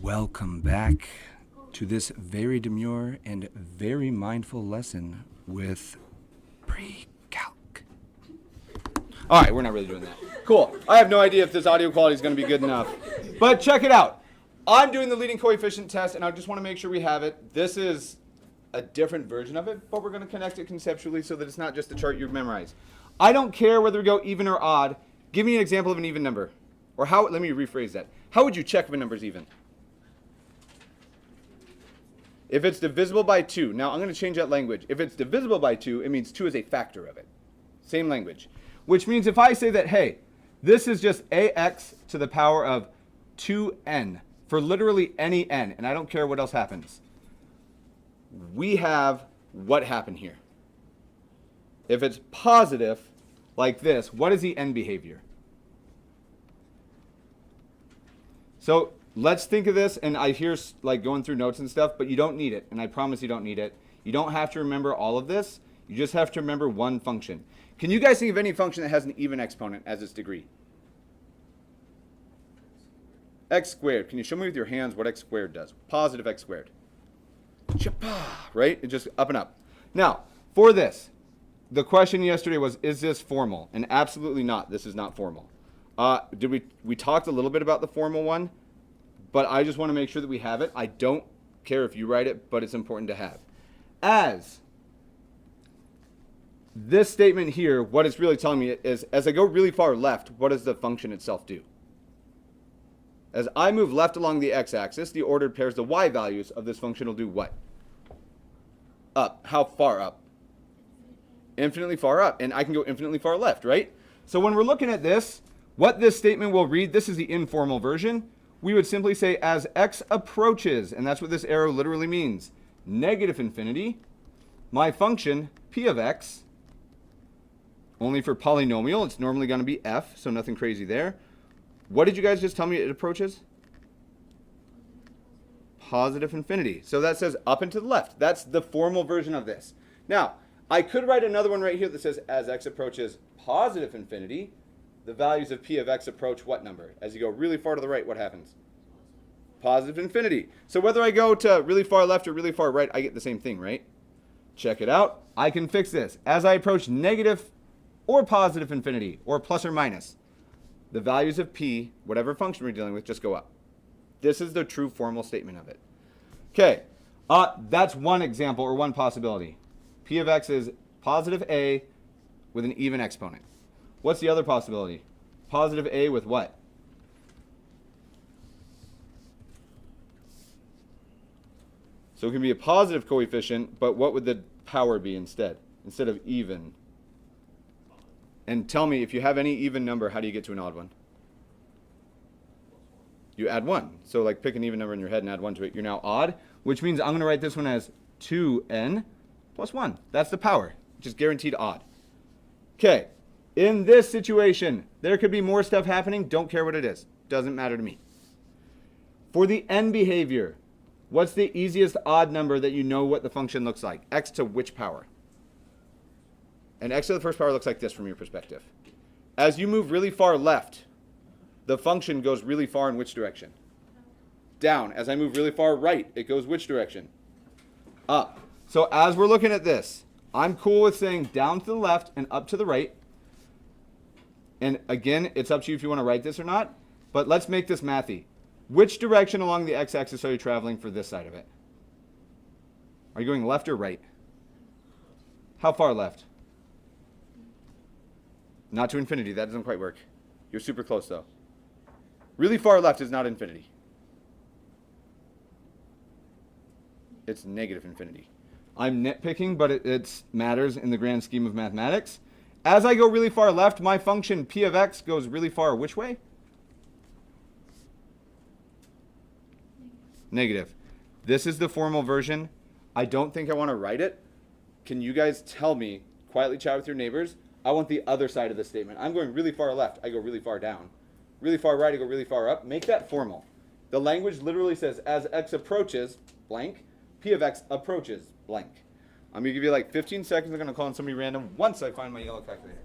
Welcome back to this very demure and very mindful lesson with Precalc. All right, we're not really doing that. Cool. I have no idea if this audio quality is going to be good enough, but check it out. I'm doing the leading coefficient test, and I just want to make sure we have it. This is a different version of it, but we're going to connect it conceptually so that it's not just a chart you memorize. I don't care whether we go even or odd. Give me an example of an even number. Or how, let me rephrase that. How would you check if a number's even? If it's divisible by 2, now I'm going to change that language. If it's divisible by 2, it means 2 is a factor of it. Same language. Which means if I say that, hey, this is just ax to the power of 2n for literally any n, and I don't care what else happens, we have what happened here. If it's positive, like this, what is the n behavior? So let's think of this, and I hear like going through notes and stuff, but you don't need it, and I promise you don't need it. You don't have to remember all of this. You just have to remember one function. Can you guys think of any function that has an even exponent as its degree? X squared. Can you show me with your hands what x squared does? Positive x squared. Right? It just up and up. Now, for this, the question yesterday was, is this formal? And absolutely not. This is not formal. We talked a little bit about the formal one, but I just want to make sure that we have it. I don't care if you write it, but it's important to have. As this statement here, what it's really telling me is, as I go really far left, what does the function itself do? As I move left along the x-axis, the ordered pairs, the y values of this function will do what? Up. How far up? Infinitely far up. And I can go infinitely far left, right? So when we're looking at this, what this statement will read, this is the informal version, we would simply say as x approaches, and that's what this arrow literally means, negative infinity, my function, p of x, only for polynomial, it's normally going to be f, so nothing crazy there. What did you guys just tell me it approaches? Positive infinity. So that says up and to the left. That's the formal version of this. Now, I could write another one right here that says as x approaches positive infinity, the values of p of x approach what number? As you go really far to the right, what happens? Positive infinity. So whether I go to really far left or really far right, I get the same thing, right? Check it out. I can fix this. As I approach negative or positive infinity, or plus or minus, the values of p, whatever function we're dealing with, just go up. This is the true formal statement of it. Okay, that's one example or one possibility. P of x is positive a with an even exponent. What's the other possibility? Positive a with what? So it can be a positive coefficient, but what would the power be instead? Instead of even. And tell me, if you have any even number, how do you get to an odd one? You add 1. So like pick an even number in your head and add 1 to it. You're now odd, which means I'm going to write this one as 2n plus 1. That's the power, which is guaranteed odd. Okay, in this situation, there could be more stuff happening. Don't care what it is. Doesn't matter to me. For the n behavior, what's the easiest odd number that you know what the function looks like? X to which power? And x to the first power looks like this from your perspective. As you move really far left, the function goes really far in which direction? Down. As I move really far right, it goes which direction? Up. So as we're looking at this, I'm cool with saying down to the left and up to the right. And again, it's up to you if you want to write this or not. But let's make this mathy. Which direction along the x-axis are you traveling for this side of it? Are you going left or right? How far left? Not to infinity. That doesn't quite work. You're super close, though. Really far left is not infinity. It's negative infinity. I'm nitpicking, but it matters in the grand scheme of mathematics. As I go really far left, my function p of x goes really far which way? Negative. This is the formal version. I don't think I want to write it. Can you guys tell me, quietly chat with your neighbors, I want the other side of the statement. I'm going really far left. I go really far down. Really far right, I go really far up. Make that formal. The language literally says, as x approaches, blank, p of x approaches, blank. I'm going to give you like 15 seconds. I'm going to call on somebody random once I find my yellow calculator.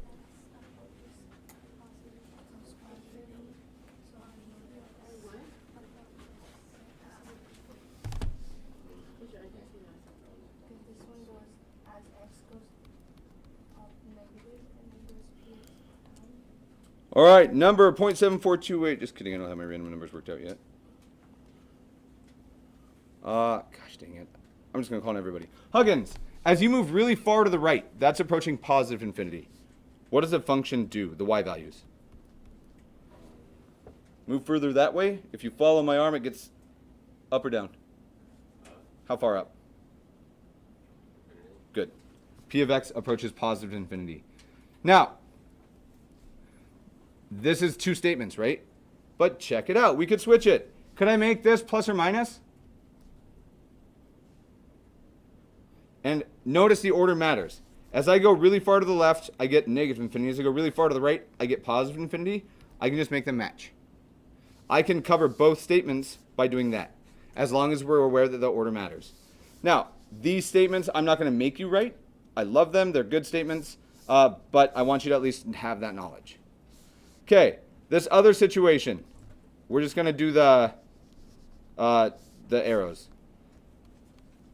All right, number 0.7428. Just kidding, I don't have my random numbers worked out yet. Gosh dang it. I'm just going to call on everybody. Huggins, as you move really far to the right, that's approaching positive infinity. What does the function do, the y values? Move further that way. If you follow my arm, it gets up or down. How far up? Good. P of x approaches positive infinity. Now, this is two statements, right? But check it out. We could switch it. Could I make this plus or minus? And notice the order matters. As I go really far to the left, I get negative infinity. As I go really far to the right, I get positive infinity. I can just make them match. I can cover both statements by doing that, as long as we're aware that the order matters. Now, these statements, I'm not going to make you write. I love them. They're good statements. But I want you to at least have that knowledge. Okay, this other situation, we're just going to do the arrows.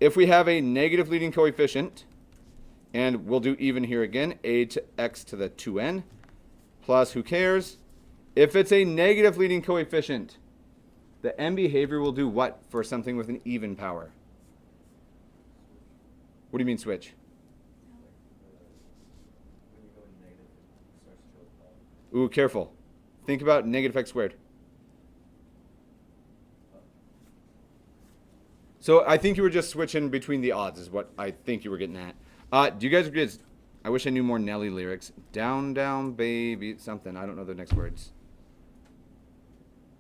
If we have a negative leading coefficient, and we'll do even here again, a to x to the 2n, plus who cares? If it's a negative leading coefficient, the n behavior will do what for something with an even power? What do you mean switch? Ooh, careful. Think about negative x squared. So I think you were just switching between the odds is what I think you were getting at. Do you guys agree? I wish I knew more Nelly lyrics. Down, down, baby, something. I don't know the next words.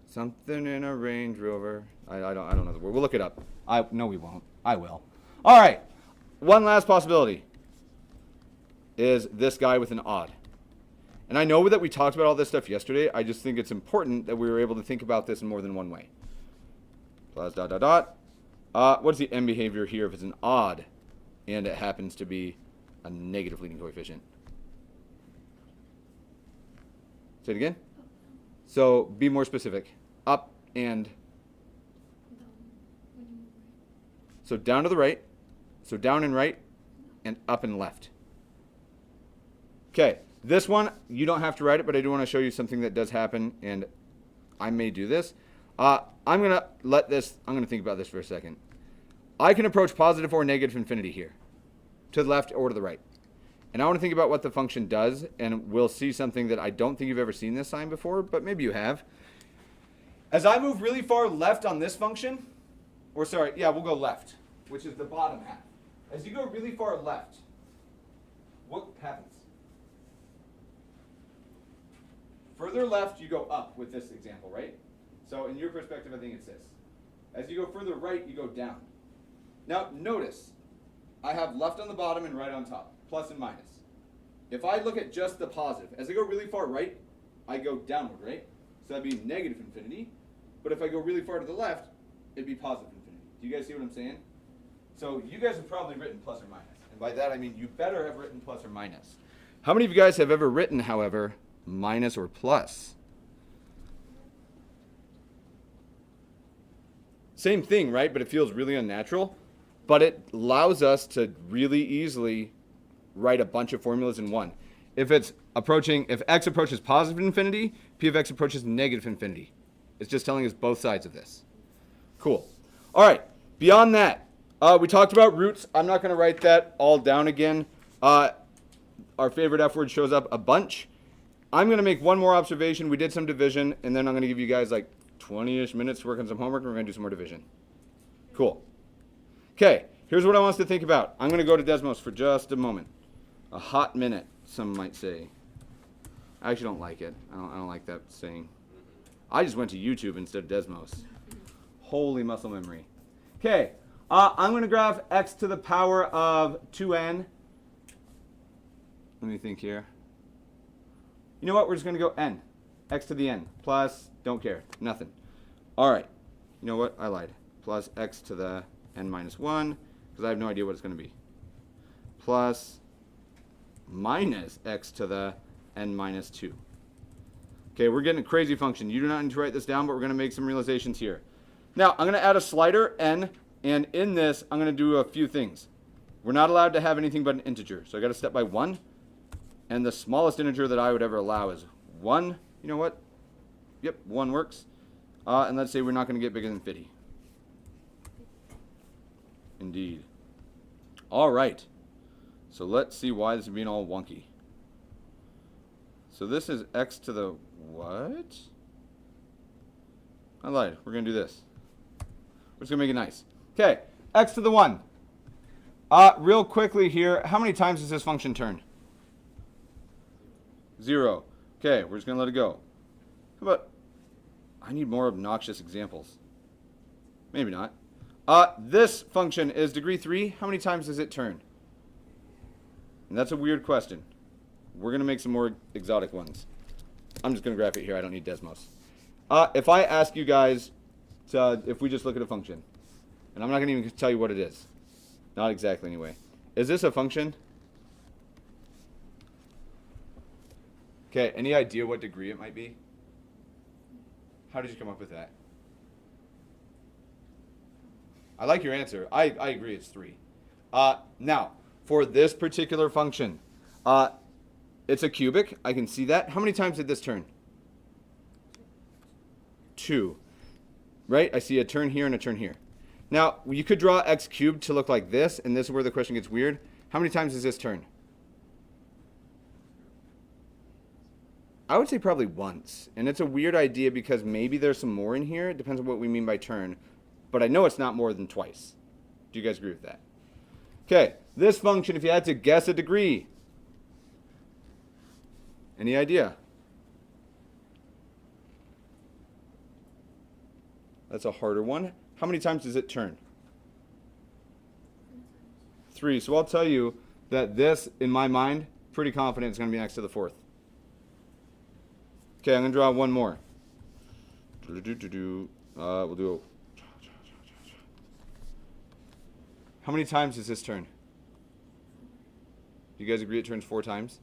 Something in a Range Rover. I don't know the word. We'll look it up. No, we won't. I will. All right. One last possibility is this guy with an odd. And I know that we talked about all this stuff yesterday. I just think it's important that we were able to think about this in more than one way. Plus dot, dot, dot. What's the end behavior here if it's an odd and it happens to be a negative leading coefficient? Say it again. So be more specific. Up and... So down to the right. So down and right. And up and left. Okay. This one, you don't have to write it, but I do want to show you something that does happen, and I may do this. I'm going to think about this for a second. I can approach positive or negative infinity here, to the left or to the right. And I want to think about what the function does, and we'll see something that I don't think you've ever seen this sign before, but maybe you have. As I move really far left on this function, we'll go left, which is the bottom half. As you go really far left, what happens? Further left, you go up with this example, right? So in your perspective, I think it's this. As you go further right, you go down. Now, notice, I have left on the bottom and right on top, plus and minus. If I look at just the positive, as I go really far right, I go downward, right? So that'd be negative infinity. But if I go really far to the left, it'd be positive infinity. Do you guys see what I'm saying? So you guys have probably written plus or minus. And by that, I mean you better have written plus or minus. How many of you guys have ever written, however, minus or plus? Same thing, right? But it feels really unnatural. But it allows us to really easily write a bunch of formulas in one. If x approaches positive infinity, p of x approaches negative infinity. It's just telling us both sides of this. Cool. All right. Beyond that, we talked about roots. I'm not going to write that all down again. Our favorite F word shows up a bunch. I'm going to make one more observation. We did some division, and then I'm going to give you guys like 20-ish minutes to work on some homework, and we're going to do some more division. Cool. Okay, here's what I want us to think about. I'm going to go to Desmos for just a moment. A hot minute, some might say. I actually don't like it. I don't like that saying. I just went to YouTube instead of Desmos. Holy muscle memory. Okay, I'm going to graph x to the power of 2n. Let me think here. You know what? We're just going to go n. X to the n. Plus, don't care. Nothing. All right. You know what? I lied. Plus x to the n minus 1, because I have no idea what it's going to be. Plus minus x to the n minus 2. Okay, we're getting a crazy function. You do not need to write this down, but we're going to make some realizations here. Now, I'm going to add a slider, n, and in this, I'm going to do a few things. We're not allowed to have anything but an integer, so I got to step by 1. And the smallest integer that I would ever allow is 1 You know what? Yep, 1 works. And let's say we're not going to get bigger than 50. Indeed. All right. So let's see why this is being all wonky. So this is x to the what? I lied. We're going to do this. We're just going to make it nice. Okay, x to the 1. Real quickly here, how many times does this function turn? 0. Okay, we're just going to let it go. How about, I need more obnoxious examples. Maybe not. This function is degree 3. How many times does it turn? And that's a weird question. We're going to make some more exotic ones. I'm just going to graph it here. I don't need Desmos. If I ask you guys, if we just look at a function, and I'm not going to even tell you what it is. Not exactly anyway. Is this a function? Okay, any idea what degree it might be? How did you come up with that? I like your answer. I agree it's 3. Now, for this particular function, it's a cubic. I can see that. How many times did this turn? 2. Right? I see a turn here and a turn here. Now, you could draw x cubed to look like this, and this is where the question gets weird. How many times does this turn? I would say probably once. And it's a weird idea because maybe there's some more in here. It depends on what we mean by turn. But I know it's not more than twice. Do you guys agree with that? Okay, this function, if you had to guess a degree. Any idea? That's a harder one. How many times does it turn? 3. So I'll tell you that this, in my mind, pretty confident it's going to be next to the 4th. Okay, I'm going to draw one more. We'll do how many times does this turn? Do you guys agree it turns 4 times?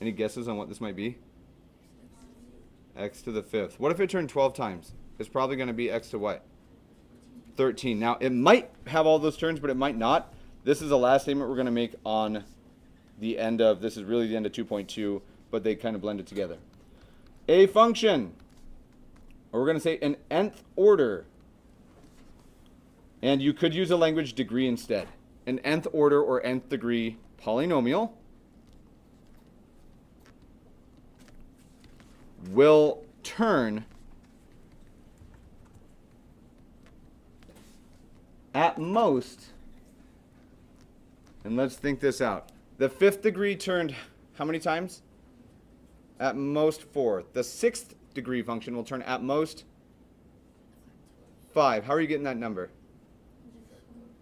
Any guesses on what this might be? X to the 5th. What if it turned 12 times? It's probably going to be x to what? 13. Now, it might have all those turns, but it might not. This is the last statement we're going to make on the end of, this is really the end of 2.2, but they kind of blend it together. A function, or we're going to say an nth order, and you could use a language degree instead. An nth order or nth degree polynomial will turn at most, and let's think this out. The 5th degree turned how many times? At most 4. The 6th degree function will turn at most 5. How are you getting that number?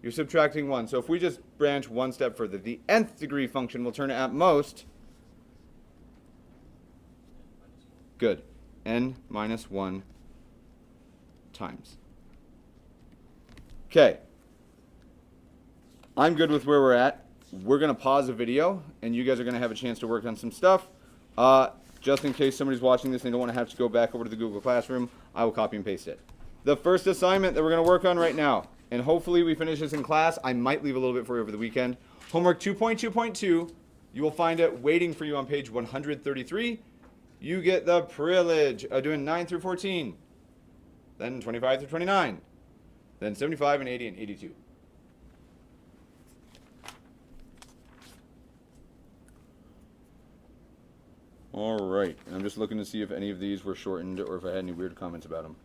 You're subtracting 1. So if we just branch one step further, the nth degree function will turn at most, good, n minus 1 times. Okay. I'm good with where we're at. We're going to pause the video, and you guys are going to have a chance to work on some stuff. Just in case somebody's watching this and they don't want to have to go back over to the Google Classroom, I will copy and paste it. The first assignment that we're going to work on right now, and hopefully we finish this in class. I might leave a little bit for you over the weekend. Homework 2.2.2. You will find it waiting for you on page 133. You get the privilege of doing 9 through 14, then 25 through 29, then 75 and 80 and 82. All right, and I'm just looking to see if any of these were shortened or if I had any weird comments about them.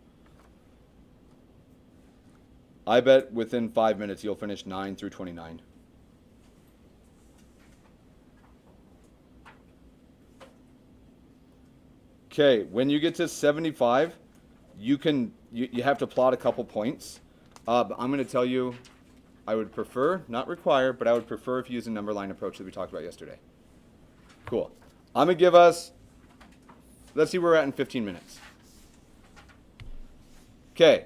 I bet within 5 minutes you'll finish 9 through 29. Okay, when you get to 75, you have to plot a couple points. But I'm going to tell you, I would prefer, not require, but I would prefer if you use a number line approach that we talked about yesterday. Cool. I'm going to give us, let's see where we're at in 15 minutes. Okay,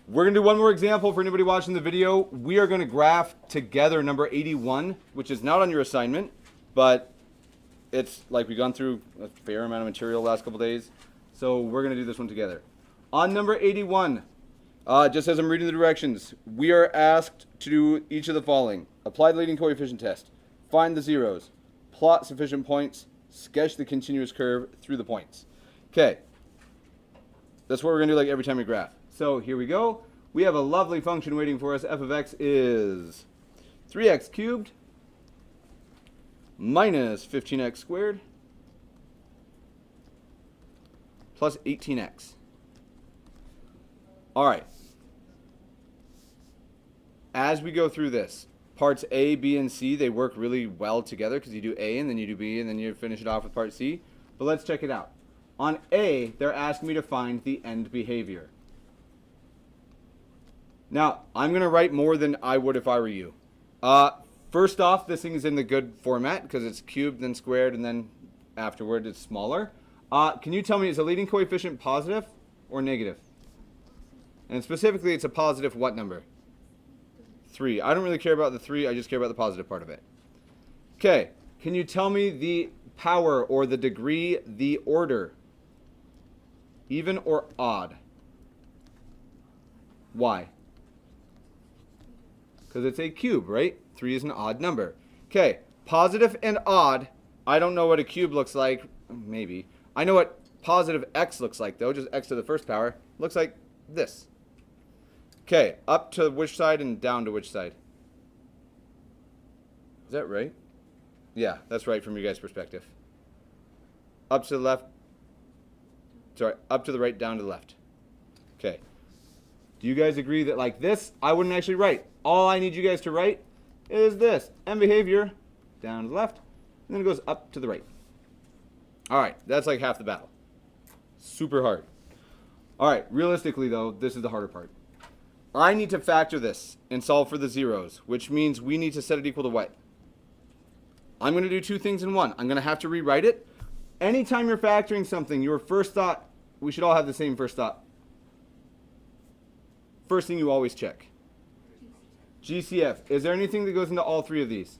we're going to do one more example for anybody watching the video. We are going to graph together number 81, which is not on your assignment, but it's like we've gone through a fair amount of material the last couple days. So we're going to do this one together. On number 81, just as I'm reading the directions, we are asked to do each of the following. Apply the leading coefficient test. Find the zeros. Plot sufficient points. sketch the continuous curve through the points. Okay. That's what we're going to do like every time we graph. So here we go. We have a lovely function waiting for us. F of x is 3x cubed minus 15x squared plus 18x. All right. As we go through this, parts A, B, and C, they work really well together because you do A and then you do B and then you finish it off with part C. But let's check it out. On A, they're asking me to find the end behavior. Now, I'm going to write more than I would if I were you. First off, this thing is in the good format because it's cubed, then squared, and then afterward it's smaller. Can you tell me, is the leading coefficient positive or negative? And specifically, it's a positive what number? 3. I don't really care about the 3. I just care about the positive part of it. Okay. Can you tell me the power or the degree, the order? Even or odd? Why? Because it's a cube, right? 3 is an odd number. Okay. Positive and odd. I don't know what a cube looks like. Maybe. I know what positive x looks like, though. Just x to the first power. Looks like this. Okay, up to which side and down to which side? Is that right? Yeah, that's right from your guys' perspective. Up to the left. Sorry, up to the right, down to the left. Okay. Do you guys agree that like this, I wouldn't actually write? All I need you guys to write is this. End behavior, down to the left, and then it goes up to the right. All right, that's like half the battle. Super hard. All right, realistically, though, this is the harder part. I need to factor this and solve for the zeros, which means we need to set it equal to what? I'm going to do two things in one. I'm going to have to rewrite it. Anytime you're factoring something, your first thought, we should all have the same first thought. First thing you always check. GCF. Is there anything that goes into all three of these?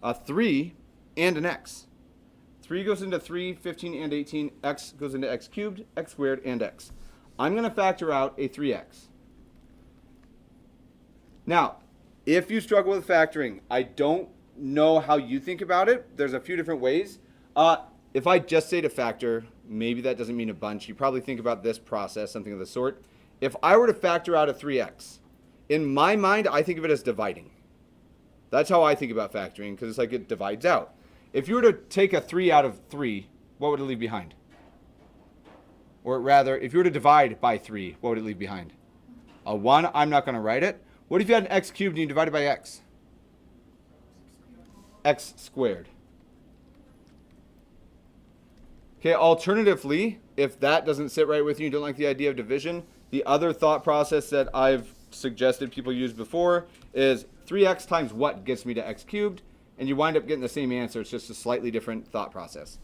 A 3 and an x. 3 goes into 3, 15, and 18. X goes into x cubed, x squared, and x. I'm going to factor out a 3x. Now, if you struggle with factoring, I don't know how you think about it. There's a few different ways. If I just say to factor, maybe that doesn't mean a bunch. You probably think about this process, something of the sort. If I were to factor out a 3x, in my mind, I think of it as dividing. That's how I think about factoring, because it's like it divides out. If you were to take a 3 out of 3, what would it leave behind? Or rather, if you were to divide by 3, what would it leave behind? A 1, I'm not going to write it. What if you had an x cubed and you divided by x? X squared. Okay, alternatively, if that doesn't sit right with you, you don't like the idea of division, the other thought process that I've suggested people use before is 3x times what gets me to x cubed, and you wind up getting the same answer. It's just a slightly different thought process.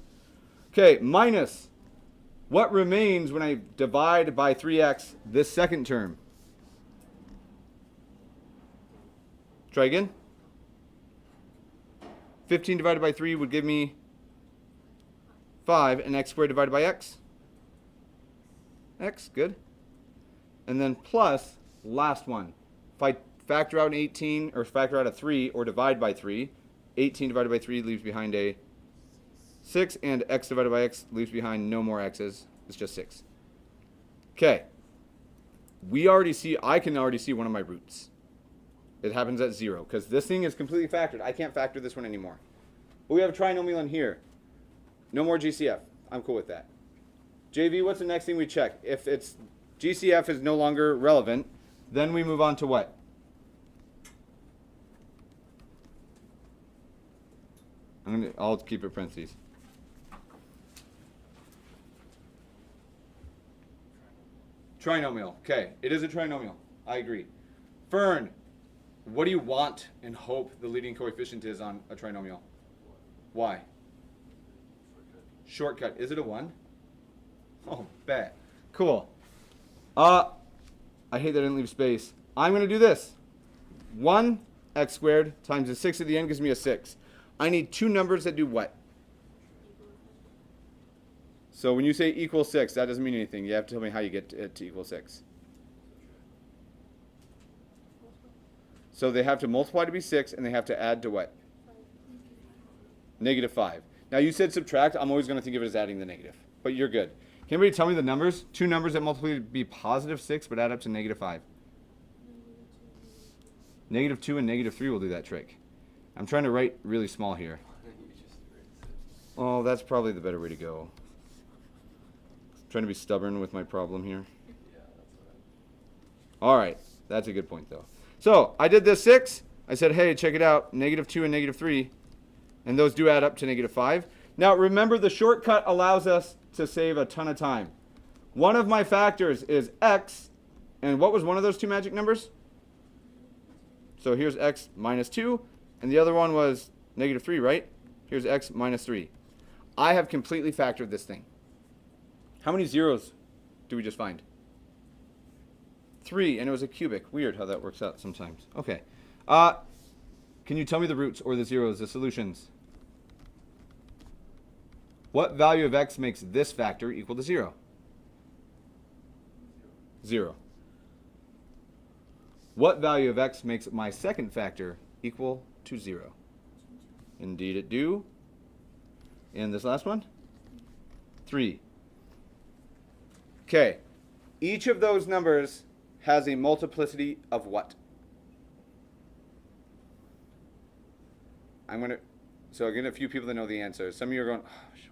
Okay, minus what remains when I divide by 3x this second term? Try again. 15 divided by 3 would give me 5, and x squared divided by x. X, good. And then plus, last one. If I factor out an 18, or factor out a 3, or divide by 3, 18 divided by 3 leaves behind a 6, and x divided by x leaves behind no more x's. It's just 6. Okay. I can already see one of my roots. It happens at 0, because this thing is completely factored. I can't factor this one anymore. But we have a trinomial in here. No more GCF. I'm cool with that. JV, what's the next thing we check? If it's GCF is no longer relevant, then we move on to what? I'll keep it parentheses. Trinomial. Okay, it is a trinomial. I agree. Fern, what do you want and hope the leading coefficient is on a trinomial? Why? Shortcut. Is it a 1? Oh, bet. Cool. I hate that I didn't leave space. I'm going to do this. 1 x squared times the 6 at the end gives me a 6. I need two numbers that do what? So when you say equal 6, that doesn't mean anything. You have to tell me how you get it to equal 6. So they have to multiply to be 6, and they have to add to what? -5. Now you said subtract. I'm always going to think of it as adding the negative, but you're good. Can anybody tell me the numbers? Two numbers that multiply to be positive 6 but add up to negative 5. Negative 2 and negative 3 will do that trick. I'm trying to write really small here. Oh, that's probably the better way to go. Trying to be stubborn with my problem here. All right, that's a good point though. So I did this 6. I said, hey, check it out, negative 2 and negative 3. And those do add up to negative 5. Now remember, the shortcut allows us to save a ton of time. One of my factors is x. And what was one of those two magic numbers? So here's x minus 2. And the other one was negative 3, right? Here's x minus 3. I have completely factored this thing. How many zeros do we just find? 3, and it was a cubic. Weird how that works out sometimes. Okay. Can you tell me the roots or the zeros, the solutions? What value of x makes this factor equal to 0? 0. What value of x makes my second factor equal to 0? Indeed it do. And this last one? 3. Okay. Each of those numbers has a multiplicity of what? So again, a few people that know the answer. Some of you are going, oh,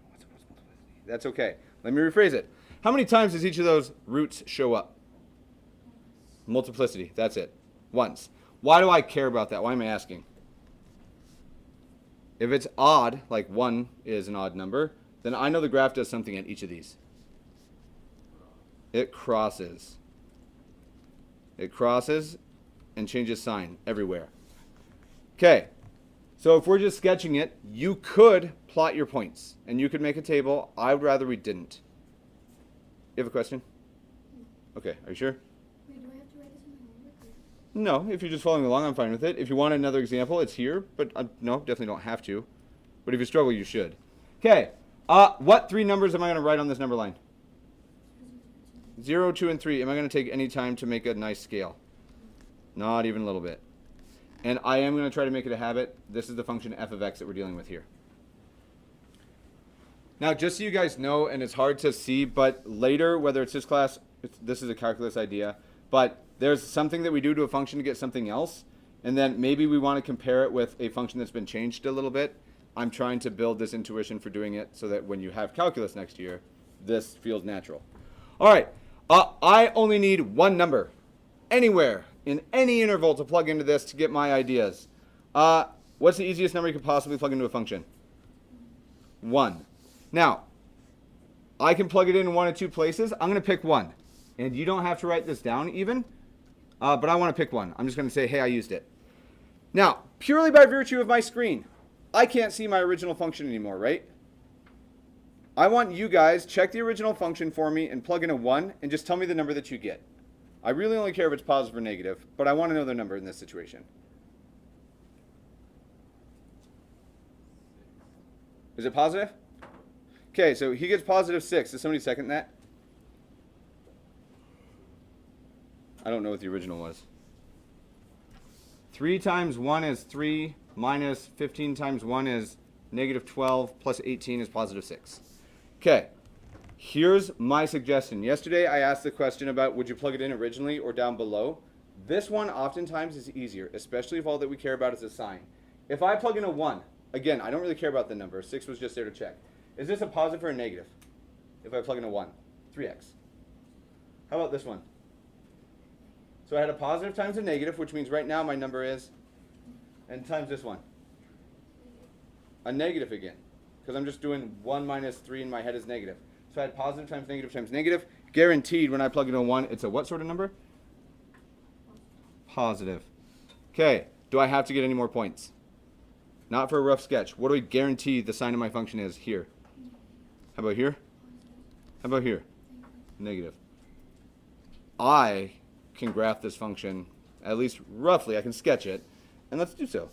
what's multiplicity? That's okay. Let me rephrase it. How many times does each of those roots show up? Multiplicity. That's it. Once. Why do I care about that? Why am I asking? If it's odd, like 1 is an odd number, then I know the graph does something at each of these. It crosses. It crosses and changes sign everywhere. Okay. So if we're just sketching it, you could plot your points and you could make a table. I would rather we didn't. You have a question? Okay, are you sure? Wait, do I have to write this in my homework? No, if you're just following along, I'm fine with it. If you want another example, it's here, but no, definitely don't have to. But if you struggle, you should. Okay, what 3 numbers am I going to write on this number line? 0, 2, and 3. Am I going to take any time to make a nice scale? Not even a little bit. And I am going to try to make it a habit. This is the function f of x that we're dealing with here. Now, just so you guys know, and it's hard to see, but later, whether it's this class, this is a calculus idea, but there's something that we do to a function to get something else, and then maybe we want to compare it with a function that's been changed a little bit. I'm trying to build this intuition for doing it so that when you have calculus next year, this feels natural. All right, I only need one number anywhere in any interval to plug into this to get my ideas. What's the easiest number you could possibly plug into a function? 1. Now, I can plug it in one of 2 places. I'm going to pick 1. And you don't have to write this down even, but I want to pick 1. I'm just going to say, hey, I used it. Now, purely by virtue of my screen, I can't see my original function anymore, right? I want you guys check the original function for me and plug in a 1 and just tell me the number that you get. I really only care if it's positive or negative, but I want to know the number in this situation. Is it positive? Okay, so he gets positive 6. Does somebody second that? I don't know what the original was. 3 times 1 is 3, minus 15 times 1 is negative 12, plus 18 is positive 6. Okay. Here's my suggestion. Yesterday I asked the question about would you plug it in originally or down below. This one oftentimes is easier, especially if all that we care about is a sign. If I plug in a 1, again, I don't really care about the number. 6 was just there to check. Is this a positive or a negative? If I plug in a 1, 3x. How about this one? So I had a positive times a negative, which means right now my number is, and times this one. A negative again, because I'm just doing 1 minus 3 in my head is negative. So I had positive times negative. Guaranteed when I plug in a 1, it's a what sort of number? Positive. Okay, do I have to get any more points? Not for a rough sketch. What do we guarantee the sign of my function is here? How about here? How about here? Negative. I can graph this function, at least roughly, I can sketch it, and let's do so.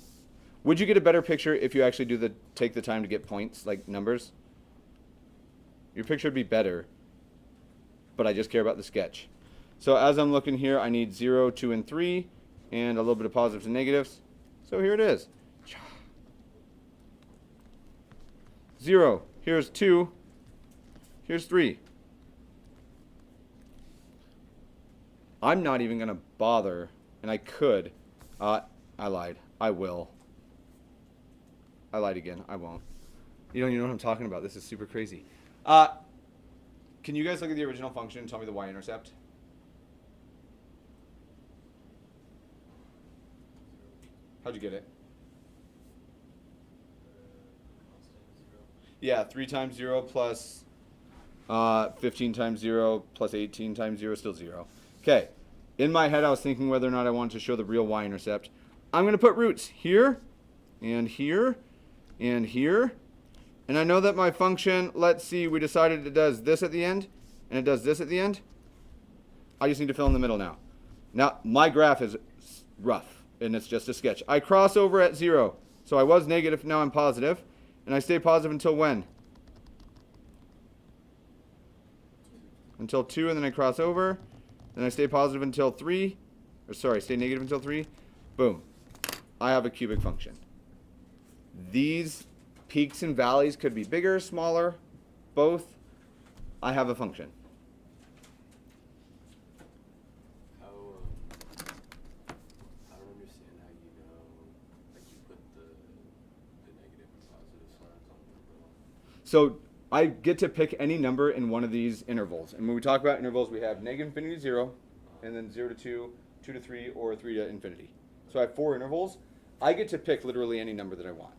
Would you get a better picture if you actually take the time to get points, like numbers? Your picture would be better, but I just care about the sketch. So as I'm looking here, I need 0, 2, and 3, and a little bit of positives and negatives. So here it is. 0. Here's 2. Here's 3. I'm not even going to bother, and I could. I lied. I will. I lied again. I won't. You don't even know what I'm talking about. This is super crazy. Can you guys look at the original function and tell me the y-intercept? How'd you get it? Yeah, 3 times 0 plus 15 times 0 plus 18 times 0 is still 0. Okay. In my head, I was thinking whether or not I wanted to show the real y-intercept. I'm going to put roots here, and here, and here. And I know that my function, let's see, we decided it does this at the end, and it does this at the end. I just need to fill in the middle now. Now, my graph is rough, and it's just a sketch. I cross over at 0. So I was negative, now I'm positive. And I stay positive until when? Until 2, and then I cross over. Then I stay positive until 3. Or sorry, stay negative until 3. Boom. I have a cubic function. These peaks and valleys could be bigger, smaller, both. I have a function. I don't understand how you know, like you put the negative and positive signs on the number. So I get to pick any number in one of these intervals. And when we talk about intervals, we have negative infinity to 0, and then 0 to 2, 2 to 3, or 3 to infinity. So I have 4 intervals. I get to pick literally any number that I want.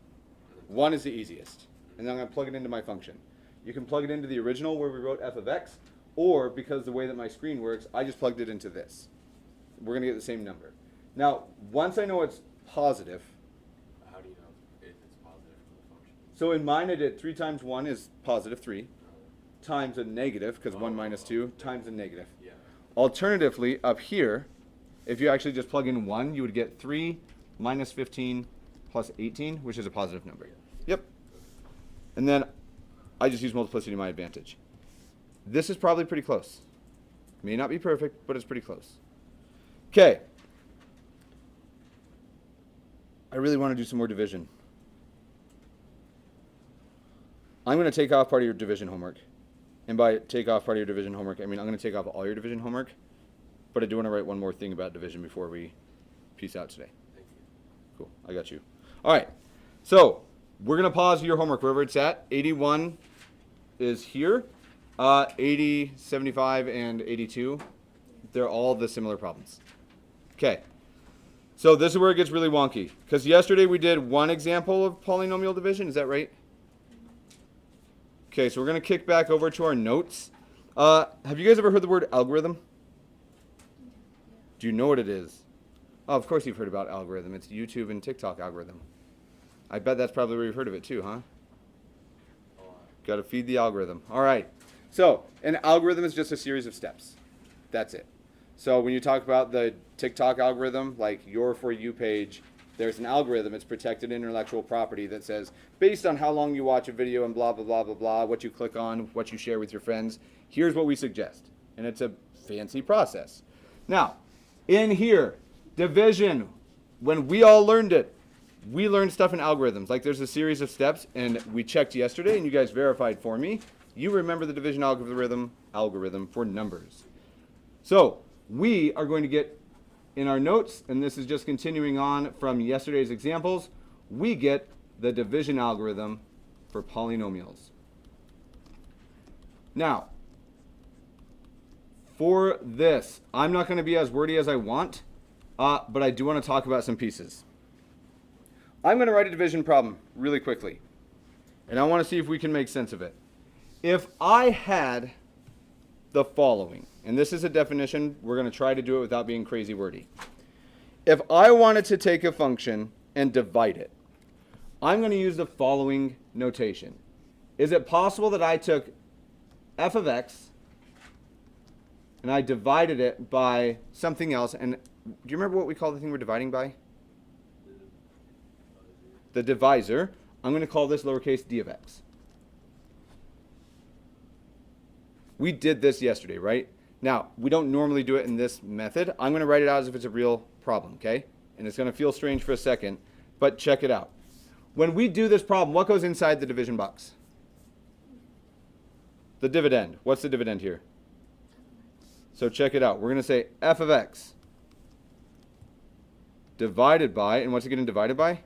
1 is the easiest. And then I'm going to plug it into my function. You can plug it into the original where we wrote f of x, or because the way that my screen works, I just plugged it into this. We're going to get the same number. Now, once I know it's positive. How do you know if it's positive from the function? So in mine, I did 3 times 1 is positive 3, times a negative, because 1 minus 2, times a negative. Yeah. Alternatively, up here, if you actually just plug in 1, you would get 3 minus 15 plus 18, which is a positive number. Yep. And then I just use multiplicity to my advantage. This is probably pretty close. May not be perfect, but it's pretty close. Okay. I really want to do some more division. I'm going to take off part of your division homework. And by take off part of your division homework, I mean I'm going to take off all your division homework. But I do want to write one more thing about division before we peace out today. Thank you. Cool. I got you. All right. So we're going to pause your homework wherever it's at. 81 is here. 80, 75, and 82. They're all the similar problems. Okay. So this is where it gets really wonky. Because yesterday we did one example of polynomial division. Is that right? Okay, so we're going to kick back over to our notes. Have you guys ever heard the word algorithm? Do you know what it is? Oh, of course you've heard about algorithm. It's YouTube and TikTok algorithm. I bet that's probably where you've heard of it too, huh? Got to feed the algorithm. All right. So an algorithm is just a series of steps. That's it. So when you talk about the TikTok algorithm, like your For You page, there's an algorithm. It's protected intellectual property that says, based on how long you watch a video and blah, blah, blah, blah, blah, what you click on, what you share with your friends, here's what we suggest. And it's a fancy process. Now, in here, division, when we all learned it, we learned stuff in algorithms. Like there's a series of steps, and we checked yesterday, and you guys verified for me. You remember the division algorithm for numbers. So we are going to get in our notes, and this is just continuing on from yesterday's examples, we get the division algorithm for polynomials. Now, for this, I'm not going to be as wordy as I want, but I do want to talk about some pieces. I'm going to write a division problem really quickly, and I want to see if we can make sense of it. If I had the following, and this is a definition, we're going to try to do it without being crazy wordy. If I wanted to take a function and divide it, I'm going to use the following notation. Is it possible that I took f of x and I divided it by something else? And do you remember what we call the thing we're dividing by? The divisor. I'm going to call this lowercase d of x. We did this yesterday, right? Now, we don't normally do it in this method. I'm going to write it out as if it's a real problem, okay? And it's going to feel strange for a second, but check it out. When we do this problem, what goes inside the division box? the dividend. What's the dividend here? So check it out. We're going to say f of x divided by, and what's it getting divided by?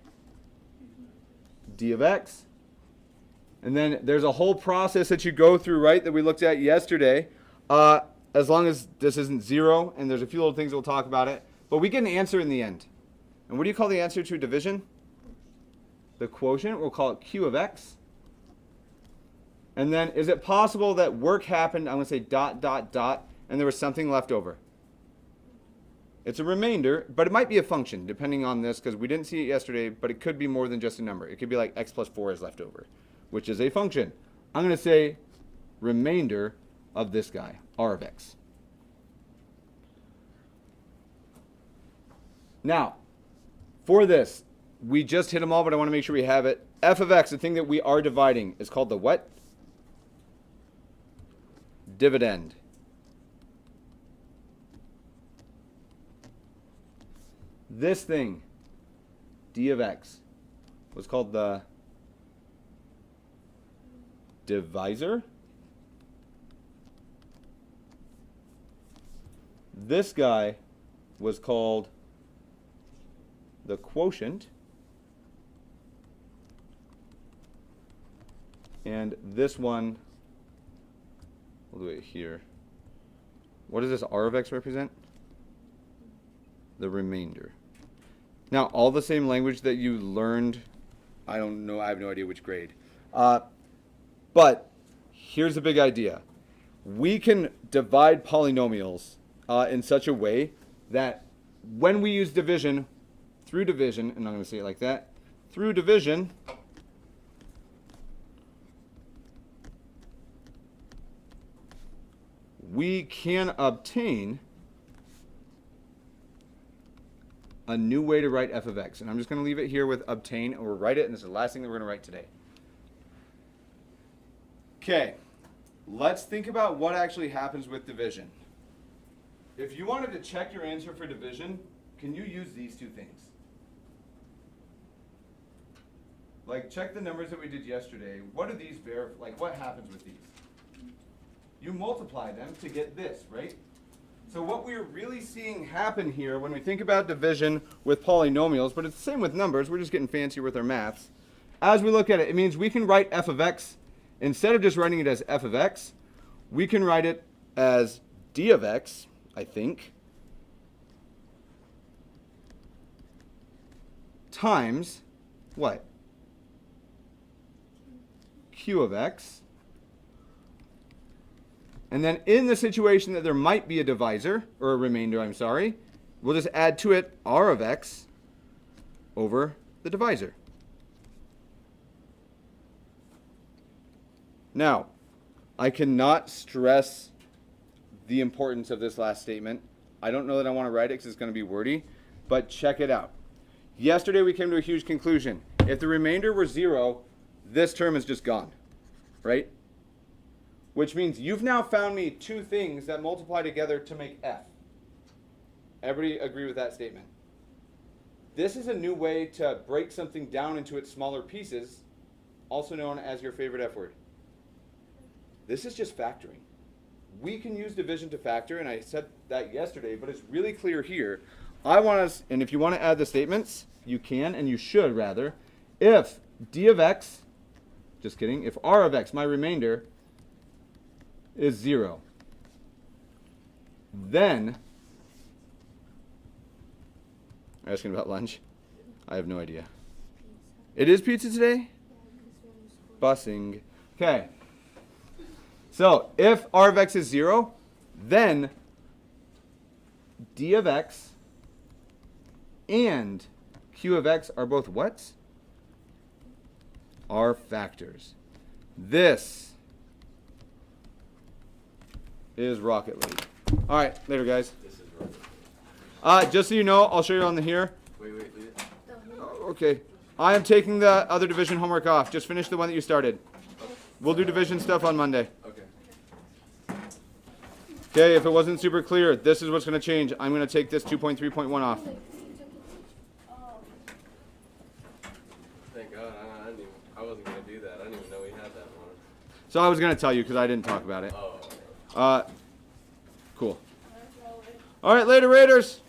D of x. And then there's a whole process that you go through, right, that we looked at yesterday. As long as this isn't 0, and there's a few little things we'll talk about it. But we get an answer in the end. And what do you call the answer to division? The quotient. We'll call it q of x. And then is it possible that work happened, I'm going to say dot, dot, dot, and there was something left over? It's a remainder, but it might be a function, depending on this, because we didn't see it yesterday, but it could be more than just a number. It could be like x plus 4 is left over, which is a function. I'm going to say remainder of this guy, r of x. Now, for this, we just hit them all, but I want to make sure we have it. F of x, the thing that we are dividing, is called the what? Dividend. This thing, d of x, was called the divisor. This guy was called the quotient. And this one, we'll do it here. What does this r of x represent? The remainder. Now, all the same language that you learned, I don't know, I have no idea which grade. But here's the big idea. We can divide polynomials in such a way that when we use division, through division, and I'm going to say it like that, through division, we can obtain a new way to write f of x. And I'm just going to leave it here with obtain, and we'll write it, and this is the last thing that we're going to write today. Okay, let's think about what actually happens with division. If you wanted to check your answer for division, can you use these two things? Like, check the numbers that we did yesterday. What do these verify? Like, what happens with these? You multiply them to get this, right? So what we're really seeing happen here when we think about division with polynomials, but it's the same with numbers, we're just getting fancy with our maths. As we look at it, it means we can write f of x, instead of just writing it as f of x, we can write it as d of x, I think, times what? Q of x. And then in the situation that there might be a divisor, or a remainder, I'm sorry, we'll just add to it r of x over the divisor. Now, I cannot stress the importance of this last statement. I don't know that I want to write it because it's going to be wordy, but check it out. Yesterday we came to a huge conclusion. If the remainder were 0, this term is just gone, right? Which means you've now found me two things that multiply together to make f. Everybody agree with that statement? This is a new way to break something down into its smaller pieces, also known as your favorite F word. This is just factoring. We can use division to factor, and I said that yesterday, but it's really clear here. I want us, and if you want to add the statements, you can, and you should rather. If d of x, just kidding, if r of x, my remainder, is 0, then, are you asking about lunch? I have no idea. It is pizza today? Busing. Okay. So, if r of x is 0, then d of x and q of x are both what? Are factors. This is Rocket League. All right, later, guys. This is right. Just so you know, I'll show you on the here. Wait, leave it. Oh, okay. I am taking the other division homework off. Just finish the one that you started. We'll do division stuff on Monday. Okay. Okay, if it wasn't super clear, this is what's going to change. I'm going to take this 2.3.1 off. Thank God. I wasn't going to do that. I didn't even know we had that one. So I was going to tell you because I didn't talk about it. Oh, okay. Cool. All right, later, Raiders.